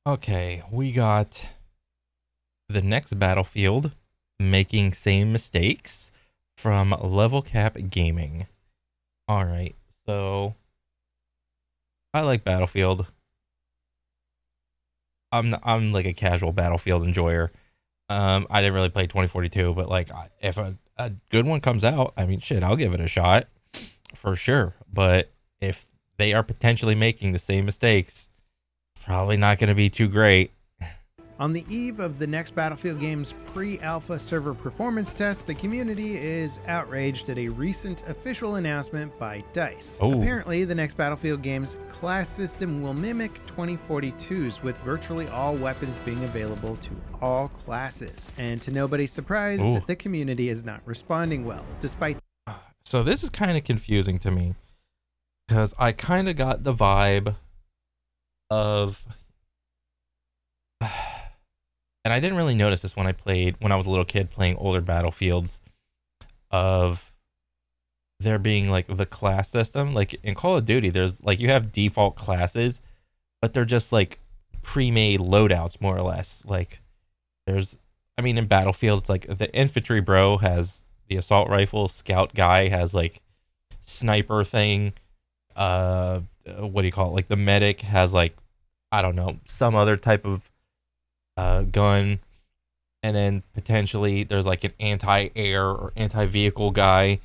Okay, we got the next Battlefield making same mistakes from Level Cap Gaming. All right, so I like Battlefield. I'm like a casual Battlefield enjoyer. I didn't really play 2042, but like if a good one comes out, I mean, shit, I'll give it a shot for sure. But if they are potentially making the same mistakes, probably not going to be too great. On the eve of the next Battlefield game's pre-alpha server performance test, the community is outraged at a recent official announcement by DICE. Oh, Apparently, the next Battlefield game's class system will mimic 2042's, with virtually all weapons being available to all classes. And to nobody's surprise, oh. the community is not responding well, despite. So this is kind of confusing to me because I kind of got the vibe of, and I didn't really notice this when I was a little kid playing older Battlefields, of there being like the class system. Like in Call of Duty, there's like you have default classes, but they're just like pre-made loadouts more or less. Like I mean, in Battlefield, it's like the infantry bro has the assault rifle, scout guy has like sniper thing. What do you call it? Like the medic has like, I don't know, some other type of gun, and then potentially there's like an anti-air or anti-vehicle guy.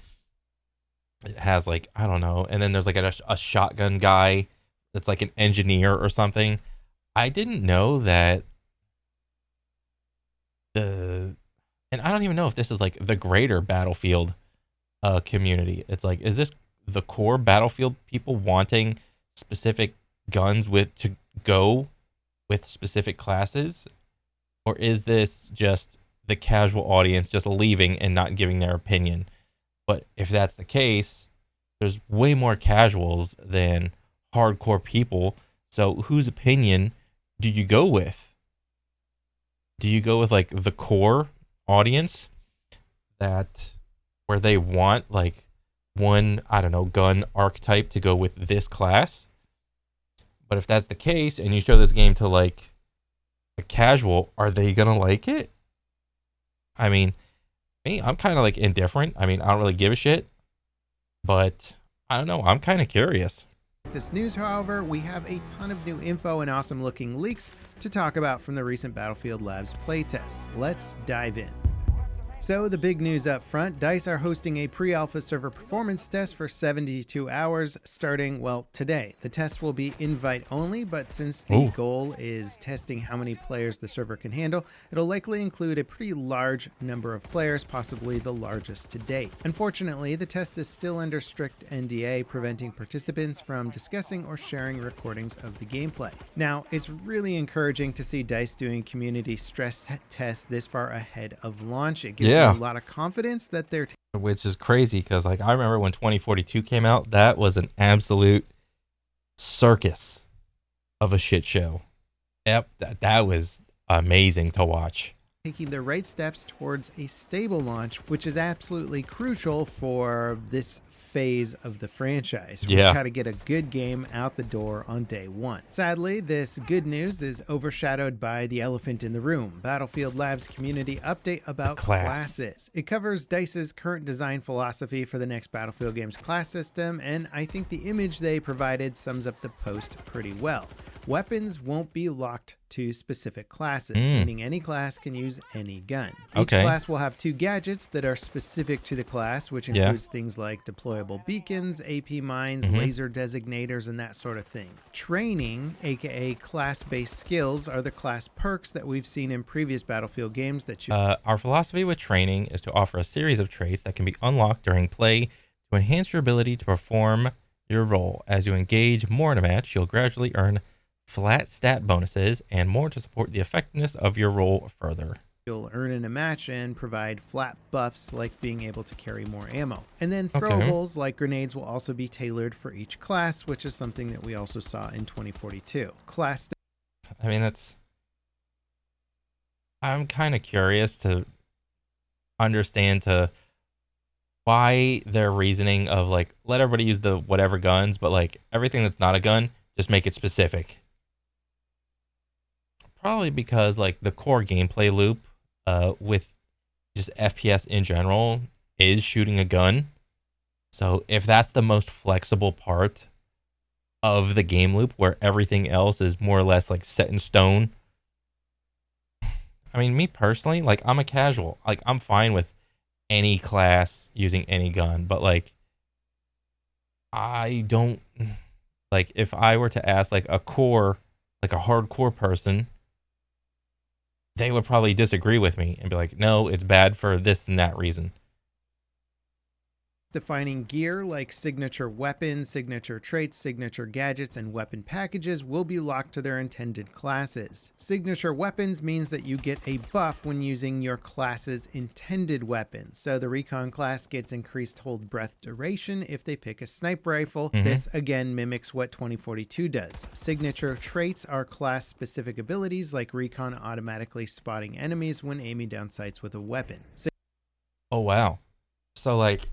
It has like, I don't know, and then there's like a shotgun guy that's like an engineer or something. I didn't know that the, and I don't even know if this is like the greater Battlefield community. It's like, is this the core Battlefield people wanting specific guns with to go with specific classes, or is this just the casual audience just leaving and not giving their opinion? But if that's the case, there's way more casuals than hardcore people. So whose opinion do you go with? Do you go with like the core audience that where they want like one, I don't know, gun archetype to go with this class? But if that's the case and you show this game to like a casual, are they gonna like it? I mean, me, I'm kind of like indifferent. I mean, I don't really give a shit, but I don't know. I'm kind of curious. This news, however, we have a ton of new info and awesome looking leaks to talk about from the recent Battlefield Labs playtest. Let's dive in. So the big news up front, DICE are hosting a pre-alpha server performance test for 72 hours starting, well, today. The test will be invite only, but since the goal is testing how many players the server can handle, it'll likely include a pretty large number of players, possibly the largest to date. Unfortunately, the test is still under strict NDA, preventing participants from discussing or sharing recordings of the gameplay. Now, it's really encouraging to see DICE doing community stress tests this far ahead of launch. It gives me a lot of confidence that they're Which is crazy because like I remember when 2042 came out, that was an absolute circus of a shit show. Yep, that was amazing to watch. taking the right steps towards a stable launch, which is absolutely crucial for this phase of the franchise. We've got to get a good game out the door on day one. Sadly, this good news is overshadowed by the elephant in the room, Battlefield Labs community update about classes. It covers DICE's current design philosophy for the next Battlefield game's class system, and I think the image they provided sums up the post pretty well. Weapons won't be locked to specific classes, meaning any class can use any gun. Each class will have two gadgets that are specific to the class, which includes things like deployable beacons, AP mines, laser designators, and that sort of thing. Training, aka class-based skills, are the class perks that we've seen in previous Battlefield games that you... Our philosophy with training is to offer a series of traits that can be unlocked during play to enhance your ability to perform your role. As you engage more in a match, you'll gradually earn flat stat bonuses and more to support the effectiveness of your role further. You'll earn in a match and provide flat buffs like being able to carry more ammo. And then throwables like grenades will also be tailored for each class, which is something that we also saw in 2042. I'm kind of curious to understand why their reasoning of like, let everybody use the whatever guns, but like everything that's not a gun, just make it specific. probably because like the core gameplay loop with just FPS in general is shooting a gun. So if that's the most flexible part of the game loop where everything else is more or less like set in stone. I mean, me personally, like I'm a casual. Like I'm fine with any class using any gun, but like I don't like if I were to ask like a core, like a hardcore person, they would probably disagree with me and be like, "No, it's bad for this and that reason." Defining gear like signature weapons, signature traits, signature gadgets, and weapon packages will be locked to their intended classes. Signature weapons means that you get a buff when using your class's intended weapon. So the recon class gets increased hold breath duration if they pick a sniper rifle. This again mimics what 2042 does. Signature traits are class specific abilities like recon automatically spotting enemies when aiming down sights with a weapon. Oh wow. So like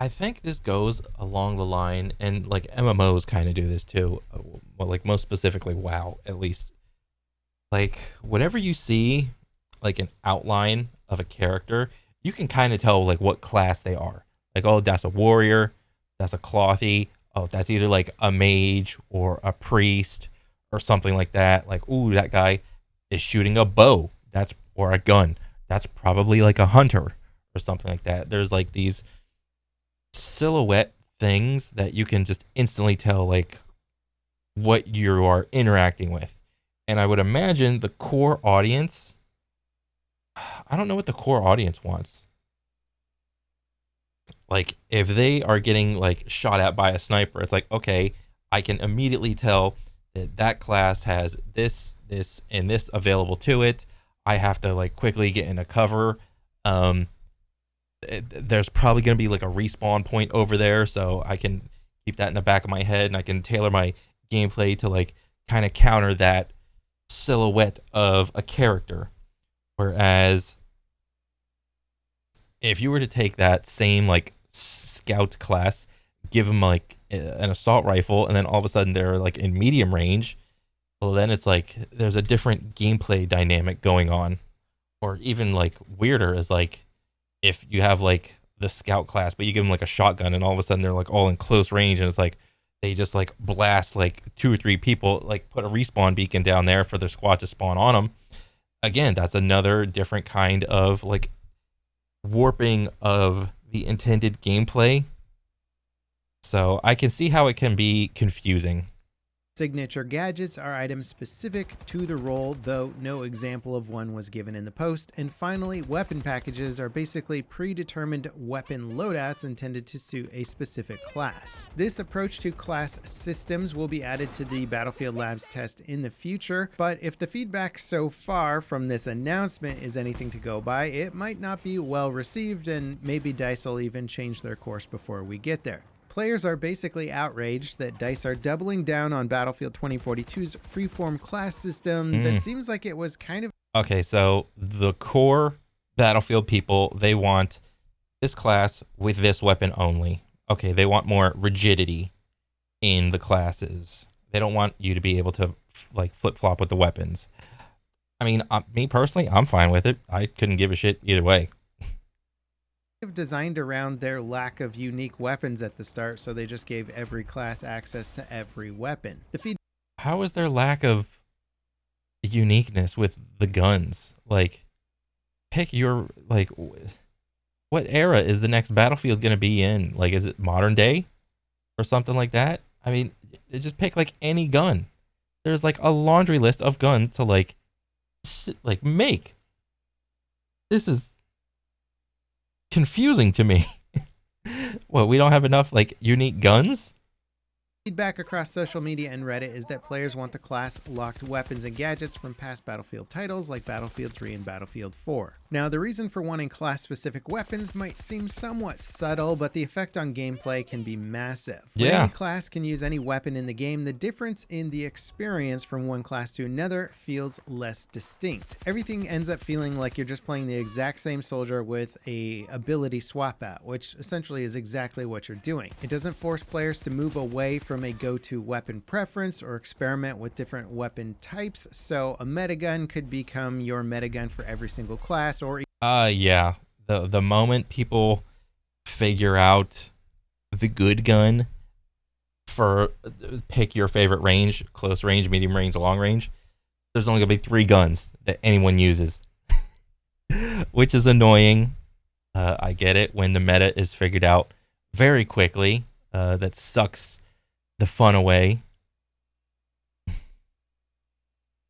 I think this goes along the line, and like MMOs kind of do this too. Well, like most specifically, WoW, at least. Like whenever you see like an outline of a character, you can kind of tell like what class they are. Like, oh, that's a warrior, that's a clothy. Oh, that's either like a mage or a priest or something like that. Like, ooh, that guy is shooting a bow. That's or a gun. That's probably like a hunter or something like that. There's like these silhouette things that you can just instantly tell like what you are interacting with. And I would imagine the core audience, I don't know what the core audience wants. Like if they are getting like shot at by a sniper, it's like, okay, I can immediately tell that that class has this and this available to it. I have to like quickly get in a cover. There's probably going to be like a respawn point over there, so I can keep that in the back of my head, and I can tailor my gameplay to like kind of counter that silhouette of a character. Whereas if you were to take that same like scout class, give them like an assault rifle, and then all of a sudden they're like in medium range, well then it's like there's a different gameplay dynamic going on. Or even like weirder is like if you have like the scout class, but you give them like a shotgun, and all of a sudden they're like all in close range, and it's like they just like blast like 2 or 3 people, like put a respawn beacon down there for their squad to spawn on them. Again, that's another different kind of like warping of the intended gameplay. So I can see how it can be confusing. Signature gadgets are items specific to the role, though no example of one was given in the post. And finally, weapon packages are basically predetermined weapon loadouts intended to suit a specific class. This approach to class systems will be added to the Battlefield Labs test in the future, but if the feedback so far from this announcement is anything to go by, it might not be well received, and maybe DICE will even change their course before we get there. Players are basically outraged that DICE are doubling down on Battlefield 2042's freeform class system that seems like it was kind of... Okay, so the core Battlefield people, they want this class with this weapon only. Okay, they want more rigidity in the classes. They don't want you to be able to like flip-flop with the weapons. I mean, me personally, I'm fine with it. I couldn't give a shit either way. Designed around their lack of unique weapons at the start, so they just gave every class access to every weapon. How is there lack of uniqueness with the guns? Like, pick your, like, what era is the next Battlefield going to be in? Like, is it modern day or something like that? I mean, just pick like any gun. There's like a laundry list of guns to like make. This is confusing to me. Well, we don't have enough like unique guns? Feedback across social media and Reddit is that players want the class-locked weapons and gadgets from past Battlefield titles like Battlefield 3 and Battlefield 4. Now, the reason for wanting class-specific weapons might seem somewhat subtle, but the effect on gameplay can be massive. When any class can use any weapon in the game, the difference in the experience from one class to another feels less distinct. Everything ends up feeling like you're just playing the exact same soldier with a ability swap out, which essentially is exactly what you're doing. It doesn't force players to move away from from a go-to weapon preference or experiment with different weapon types. So a metagun could become your metagun for every single class, or yeah. The moment people figure out the good gun for pick your favorite range, close range, medium range, long range, there's only gonna be 3 guns that anyone uses, which is annoying. I get it when the meta is figured out very quickly. That sucks the fun away.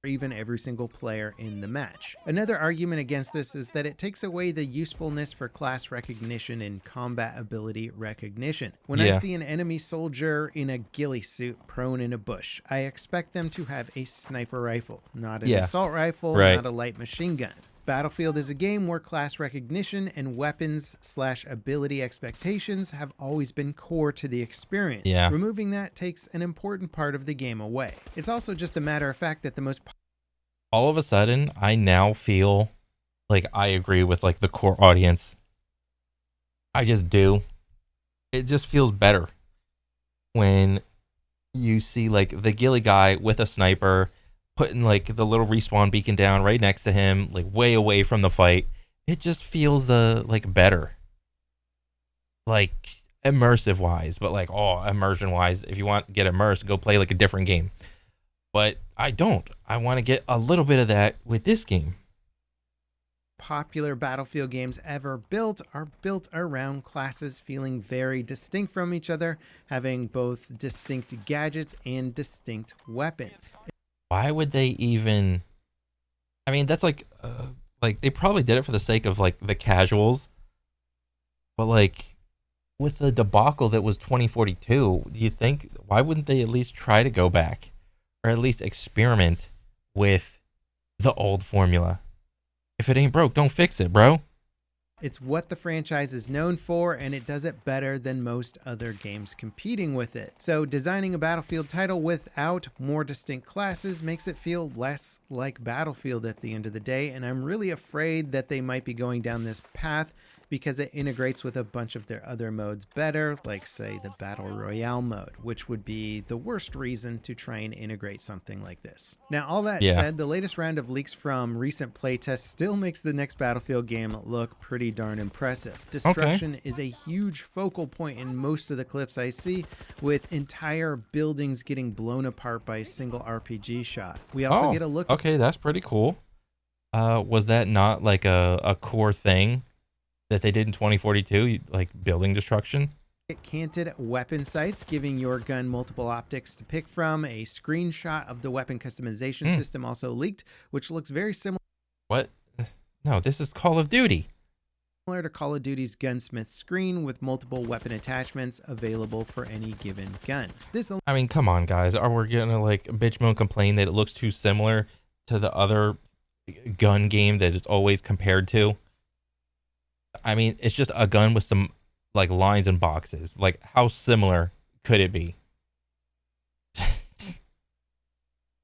even every single player in the match. Another argument against this is that it takes away the usefulness for class recognition and combat ability recognition. When I see an enemy soldier in a ghillie suit prone in a bush, I expect them to have a sniper rifle, not an assault rifle, not a light machine gun. Battlefield is a game where class recognition and weapons/ability expectations have always been core to the experience. Removing that takes an important part of the game away. It's also just a matter of fact that the most... All of a sudden, I now feel like I agree with like the core audience. I just do. It just feels better when you see like the ghillie guy with a sniper putting like the little respawn beacon down right next to him, like way away from the fight. It just feels like better, like immersive wise. But like, oh, immersion wise, if you want to get immersed, go play like a different game. But I don't. I want to get a little bit of that with this game. Popular Battlefield games ever built are built around classes feeling very distinct from each other, having both distinct gadgets and distinct weapons. Why would they even... I mean, that's like they probably did it for the sake of like the casuals. But like with the debacle that was 2042, do you think, why wouldn't they at least try to go back or at least experiment with the old formula? If it ain't broke, don't fix it, bro. It's what the franchise is known for, and it does it better than most other games competing with it. So designing a Battlefield title without more distinct classes makes it feel less like Battlefield at the end of the day, and I'm really afraid that they might be going down this path because it integrates with a bunch of their other modes better, like say the Battle Royale mode, which would be the worst reason to try and integrate something like this. Now, all that said, the latest round of leaks from recent playtests still makes the next Battlefield game look pretty darn impressive. Destruction is a huge focal point in most of the clips I see, with entire buildings getting blown apart by a single RPG shot. We also get a look... Okay, that's pretty cool. Was that not like a core thing that they did in 2042, like building destruction? Canted weapon sights, giving your gun multiple optics to pick from. A screenshot of the weapon customization system also leaked, which looks very similar. What? No, this is Call of Duty. Similar to Call of Duty's gunsmith screen, with multiple weapon attachments available for any given gun. I mean, come on, guys. Are we gonna like bitch moan complain that it looks too similar to the other gun game that it's always compared to? I mean, it's just a gun with some like lines and boxes. Like, how similar could it be?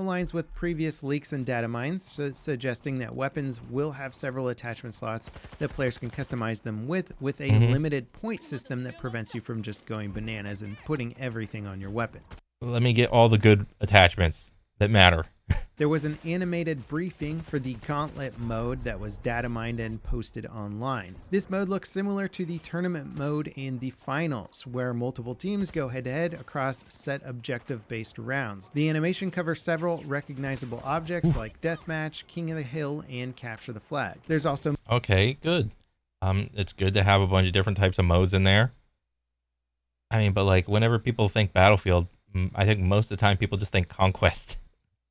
Aligns with previous leaks and data mines, suggesting that weapons will have several attachment slots that players can customize them with a limited point system that prevents you from just going bananas and putting everything on your weapon. Let me get all the good attachments that matter. There was an animated briefing for the Gauntlet mode that was data mined and posted online. This mode looks similar to the tournament mode in the finals, where multiple teams go head-to-head across set objective-based rounds. The animation covers several recognizable objects like Deathmatch, King of the Hill, and Capture the Flag. There's also... Okay, good. It's good to have a bunch of different types of modes in there. I mean, but like whenever people think Battlefield, I think most of the time people just think Conquest.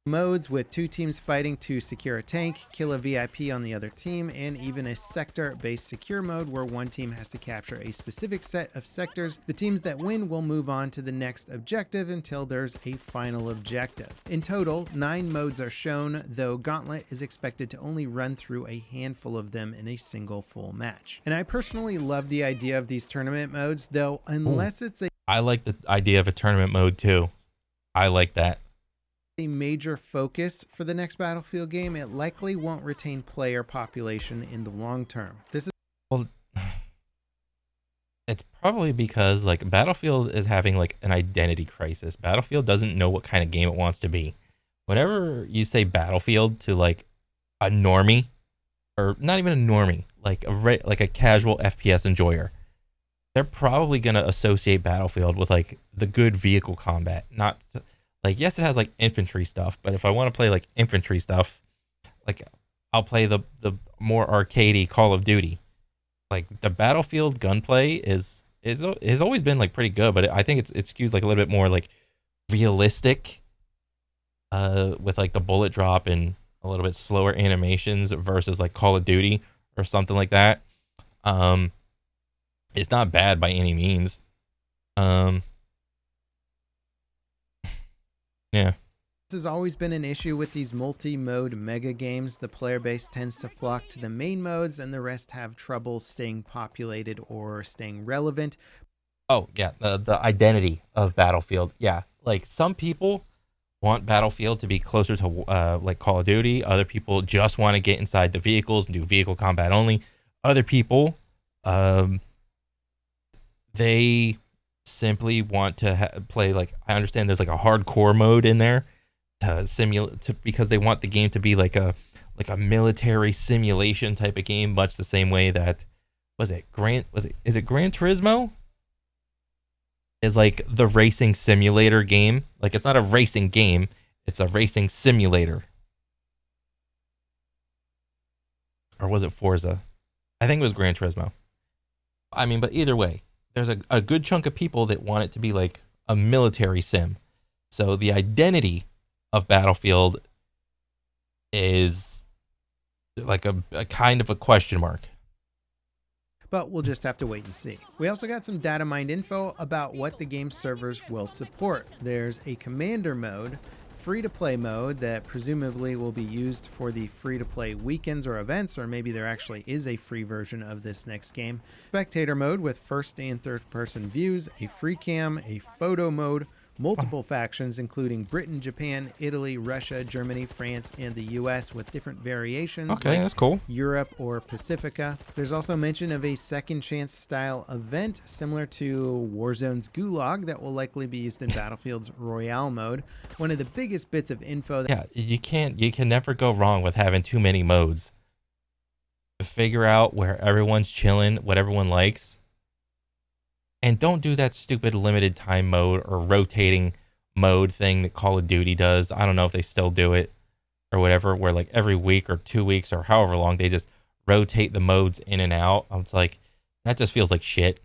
Modes with 2 teams fighting to secure a tank, kill a VIP on the other team, and even a sector-based secure mode where one team has to capture a specific set of sectors. The teams that win will move on to the next objective until there's a final objective. In total, 9 modes are shown, though Gauntlet is expected to only run through a handful of them in a single full match. And I personally love the idea of these tournament modes, though unless it's a... I like the idea of a tournament mode too. I like that. A major focus for the next Battlefield game, it likely won't retain player population in the long term. This is... Well, It's probably because like Battlefield is having like an identity crisis. Battlefield doesn't know what kind of game it wants to be. Whenever you say Battlefield to like a normie, or not even a normie, like like a casual FPS enjoyer, they're probably gonna associate Battlefield with like the good vehicle combat. Not like, yes, it has like infantry stuff, but if I want to play like infantry stuff, like I'll play the more arcadey Call of Duty. Like the Battlefield gunplay is has always been like pretty good, but I think it skews like a little bit more like realistic, with like the bullet drop and a little bit slower animations versus like Call of Duty or something like that. Um, it's not bad by any means. Um, yeah. This has always been an issue with these multi-mode mega games. The player base tends to flock to the main modes and the rest have trouble staying populated or staying relevant. Oh yeah, the identity of Battlefield. Yeah, like some people want Battlefield to be closer to like Call of Duty. Other people just want to get inside the vehicles and do vehicle combat only. Other people, um, they simply want to play like, I understand there's like a hardcore mode in there to simulate because they want the game to be like a military simulation type of game, much the same way that is it Gran Turismo is like the racing simulator game. Like it's not a racing game, it's a racing simulator. Or was it Forza? I think it was Gran Turismo. I mean, but either way, there's a good chunk of people that want it to be like a military sim. So the identity of Battlefield is like a kind of a question mark. But we'll just have to wait and see. We also got some data mined info about what the game servers will support. There's a commander mode, free-to-play mode that presumably will be used for the free-to-play weekends or events, or maybe there actually is a free version of this next game. Spectator mode with first and third-person views, a free cam, a photo mode, multiple factions including Britain, Japan, Italy, Russia, Germany, France, and the US with different variations. Okay, like that's cool. Europe or Pacifica. There's also mention of a second chance style event similar to Warzone's Gulag that will likely be used in Battlefield's Royale mode. One of the biggest bits of info. Yeah, you can never go wrong with having too many modes. Figure out where everyone's chilling, what everyone likes. And don't do that stupid limited time mode or rotating mode thing that Call of Duty does. I don't know if they still do it or whatever, where like every week or 2 weeks or however long they just rotate the modes in and out. It's like, that just feels like shit.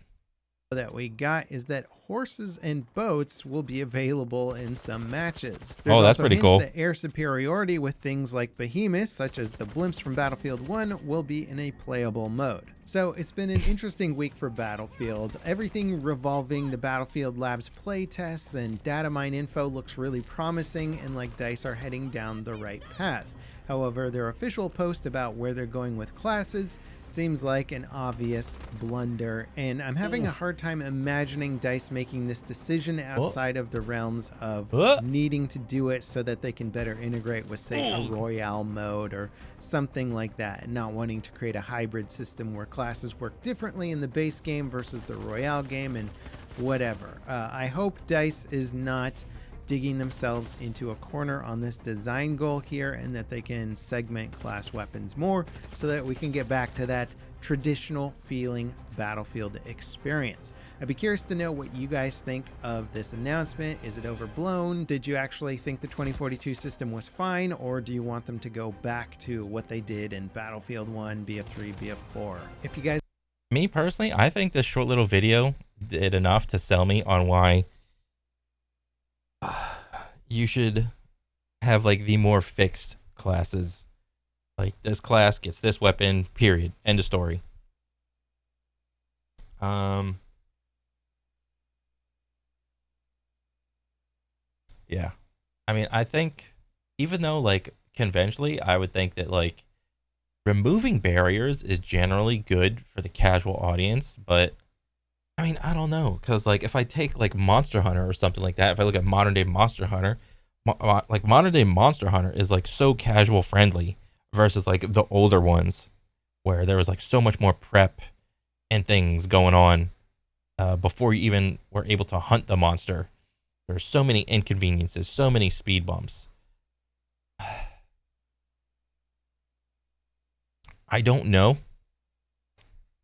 That we got is that horses and boats will be available in some matches. There's that's also pretty hints cool. that air superiority with things like behemoths, such as the blimps from Battlefield 1, will be in a playable mode. So it's been an interesting week for Battlefield. Everything revolving the Battlefield Labs playtests and data mine info looks really promising and like DICE are heading down the right path. However, their official post about where they're going with classes seems like an obvious blunder, and I'm having a hard time imagining DICE making this decision outside of the realms of needing to do it so that they can better integrate with, say, a Royale mode or something like that, and not wanting to create a hybrid system where classes work differently in the base game versus the Royale game and whatever. I hope DICE is not digging themselves into a corner on this design goal here, and that they can segment class weapons more so that we can get back to that traditional feeling Battlefield experience. I'd be curious to know what you guys think of this announcement. Is it overblown? Did you actually think the 2042 system was fine, or do you want them to go back to what they did in Battlefield 1, BF3, BF4? If you guys... Me personally, I think this short little video did enough to sell me on why you should have like the more fixed classes. Like this class gets this weapon, period. End of story. Yeah. I mean, I think even though like conventionally I would think that like removing barriers is generally good for the casual audience, but I mean, I don't know, because like if I take like Monster Hunter or something like that, if I look at modern day Monster Hunter, like modern day Monster Hunter is like so casual friendly versus like the older ones where there was like so much more prep and things going on before you even were able to hunt the monster. There's so many inconveniences, so many speed bumps. I don't know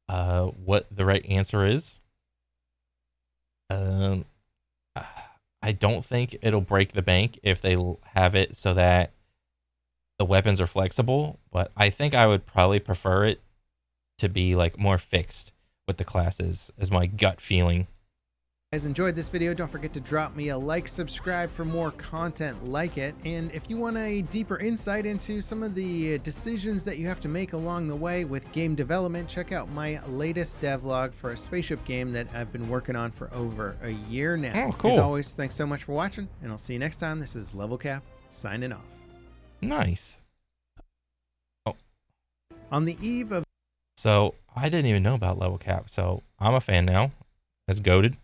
what the right answer is. I don't think it'll break the bank if they have it so that the weapons are flexible, but I think I would probably prefer it to be like more fixed with the classes, as my gut feeling. If you guys enjoyed this video, don't forget to drop me a like, subscribe for more content like it, and if you want a deeper insight into some of the decisions that you have to make along the way with game development, check out my latest devlog for a spaceship game that I've been working on for over a year now. Oh, cool. As always, thanks so much for watching, and I'll see you next time. This is Level Cap signing off. Nice. Oh. On the eve of... So I didn't even know about level cap, so I'm a fan now. That's goated.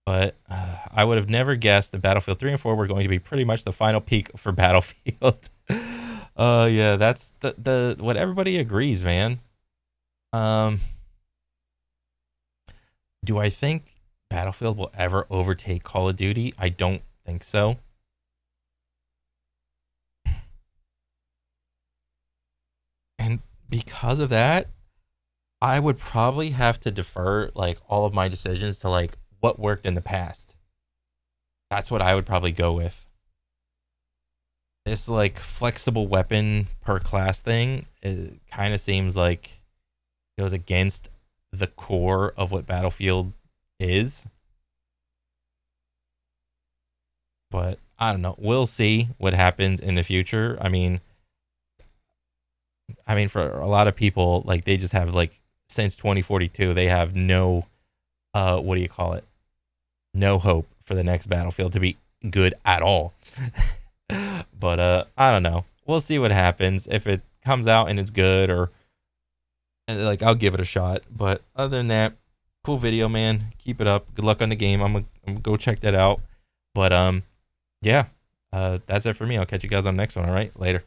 But I would have never guessed that Battlefield 3 and 4 were going to be pretty much the final peak for Battlefield. Yeah, that's the what everybody agrees, man. Do I think Battlefield will ever overtake Call of Duty? I don't think so. And because of that, I would probably have to defer like all of my decisions to like what worked in the past. That's what I would probably go with. This like flexible weapon per class thing, it kind of seems like it goes against the core of what Battlefield is. But I don't know. We'll see what happens in the future. I mean, for a lot of people, like they just have like since 2042, they have no, what do you call it? No hope for the next Battlefield to be good at all. But I don't know. We'll see what happens. If it comes out and it's good, or like I'll give it a shot. But other than that, cool video, man. Keep it up. Good luck on the game. I'm gonna go check that out. But yeah, that's it for me. I'll catch you guys on the next one. All right, later.